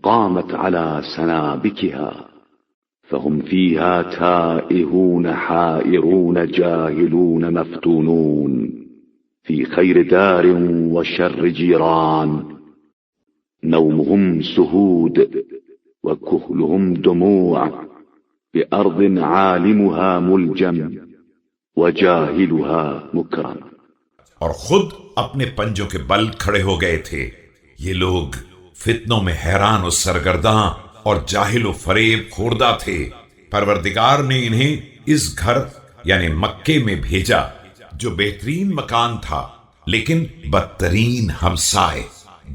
قامت على سنابكها فهم فيها تائهون حائرون جاهلون مفتونون في خير دار وشر جيران نومهم سهود وكهلهم دموع بأرض عالمها ملجم وجاهلها مكرم. اور خود اپنے پنجوں کے بل کھڑے ہو گئے تھے. یہ لوگ فتنوں میں حیران و سرگرداں اور جاہل و فریب خوردہ تھے. پروردگار نے انہیں اس گھر یعنی مکے میں بھیجا جو بہترین مکان تھا لیکن بدترین ہمسائے،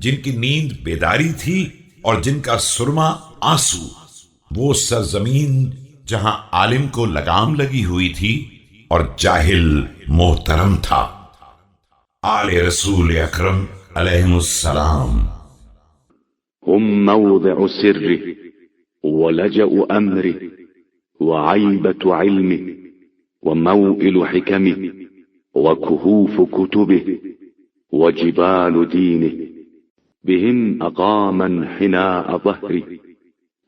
جن کی نیند بیداری تھی اور جن کا سرما آنسو. وہ سرزمین جہاں عالم کو لگام لگی ہوئی تھی اور جاہل محترم تھا. آل رسول اکرم علیہ السلام. هم موضع سره ولجأ أمره وعيبة علمه وموئل حكمه وكهوف كتبه وجبال دينه بهم أقام انحناء ظهره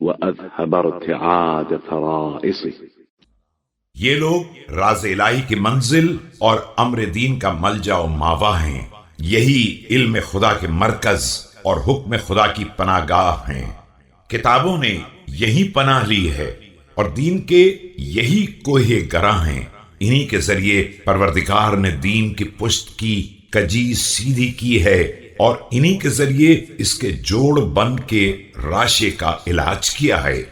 وأذهب ارتعاد فرائصه. یہ لوگ راز الہی کی منزل اور امر دین کا ملجا و ماوا ہیں. یہی علم خدا کے مرکز اور حکم خدا کی پناہ گاہ ہیں. کتابوں نے یہی پناہ لی ہے اور دین کے یہی کوہ گراں ہیں. انہی کے ذریعے پروردگار نے دین کی پشت کی کجی سیدھی کی ہے اور انہی کے ذریعے اس کے جوڑ بند کے راشے کا علاج کیا ہے.